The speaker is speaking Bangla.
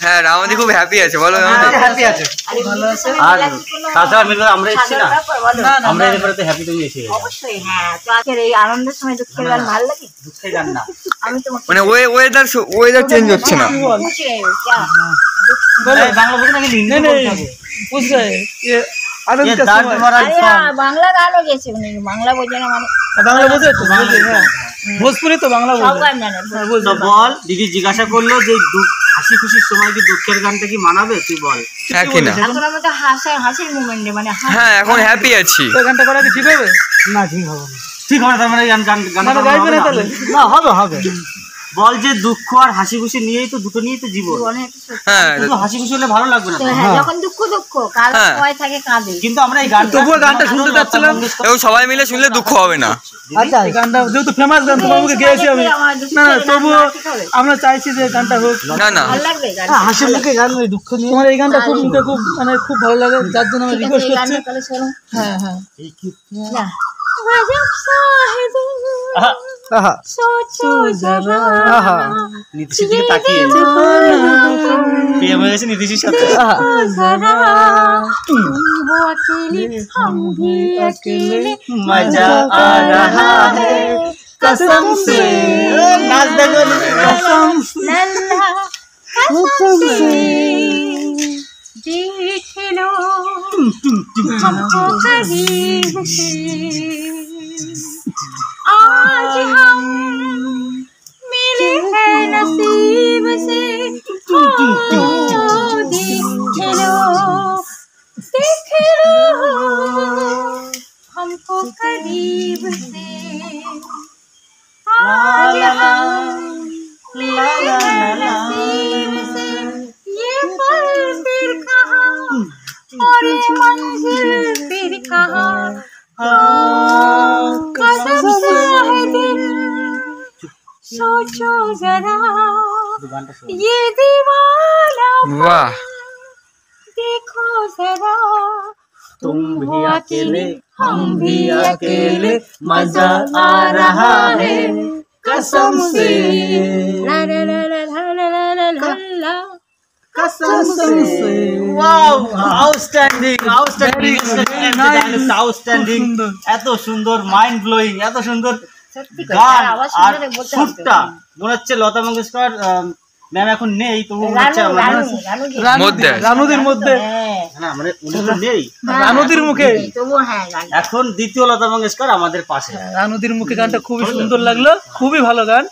হ্যাঁ রামাদি খুব হ্যাপি আছে, বলো হ্যাপি আছে, ভালো আছে। আর তাছাড়া মিলে আমরা এসেছি না, আমরা এবারে তো হ্যাপি তুমি এসে অবশ্যই। হ্যাঁ, তো আজকের এই আনন্দের সময় দুঃখের গান ভালো লাগে? দুঃখের গান না, আমি তোমাকে মানে ওয়েদার চেঞ্জ হচ্ছে না। বাংলা বলতে নাকি হিন্দি বলতে হবে, বুঝলে বাংলা গানও গেছে, বাংলা বোঝে না মানে বাংলা বোঝে তো, ভোজপুরি তো বাংলা বোঝে। বল, দিদি জিজ্ঞাসা করলো যে হাসি খুশির সময় কি দুঃখের গানটা কি মানাবে, তুই বল। হ্যাঁ কিনা, এখন আমি তো হাসির মোমেন্টে মানে হ্যাঁ এখন হ্যাপি আছি। তো গানটা করা কি ঠিক হবে? না ঠিক হবে না, ঠিক হবে না, তার মানে গানটা গাইবে না তাহলে? না, হবে হবে। বল যে দুঃখ আর হাসি খুশি নিয়েই তো, দুটো নিয়েই তো জীবন। হ্যাঁ শুধু হাসি খুশি হলে ভালো লাগবে না। যখন দুঃখ কাল সবাই থাকে কাঁদে, কিন্তু আমরা এই গানটা, তবুও গানটা শুনতে যাচ্ছিলাম, এবং সবাই মিলে শুনলে দুঃখ হবে না। আচ্ছা এই গানটা যেহেতু ফেমাস গান, তোমার মুখে গেয়েছি আমি, না না তবুও আমরা চাইছি যে গানটা হোক। না না ভালো লাগবে গান, হাসি মুখে গান, ওই দুঃখ নিয়ে তোমার এই গানটা খুব মুখে খুব মানে খুব ভালো লাগে, যার জন্য আমি রিকোয়েস্ট করছি। তাহলে শোনো। হ্যাঁ হ্যাঁ सोचो जरा নীতিশের দিকে তাকিয়ে প্রিয় হয়ে গেছে নীতিশের সাথে। जरा तुम हो अकेले हम भी अकेले मजा आ रहा है कसम से, नाच देखो कसम से, कसम से देख लो हमको करीब से, आज हम मिले हैं नसीब से, देख लो हमको करीब से, आज हम मिले हैं नसीब से, ये पल फिर कहाँ और ये मंजिल फिर कहाँ, कसम से है दिल सोचो जरा ये दीवाना वाह देखो जरा तुम भी अकेले हम भी अकेले मजा आ रहा है कसम से, ला ला ला ला ला ला ला ला ला कसम से। वाओ, আউটস্ট্যান্ডিং আউটস্ট্যান্ডিং আউটস্ট্যান্ডিং, এত সুন্দর, মাইন্ড ব্লোয়িং, এত সুন্দর গান। আর সুরটা মনে হচ্ছে লতা মঙ্গেশকর ম্যাম এখন নেই, তবু মনে হচ্ছে রানুদির মধ্যে, না মানে উনি তো নেই, রানুদির মুখে তবু হ্যাঁ গান এখন দ্বিতীয় লতা মঙ্গেশকর আমাদের পাশে। রানুদির মুখে গানটা খুবই সুন্দর লাগলো, খুবই ভালো গান।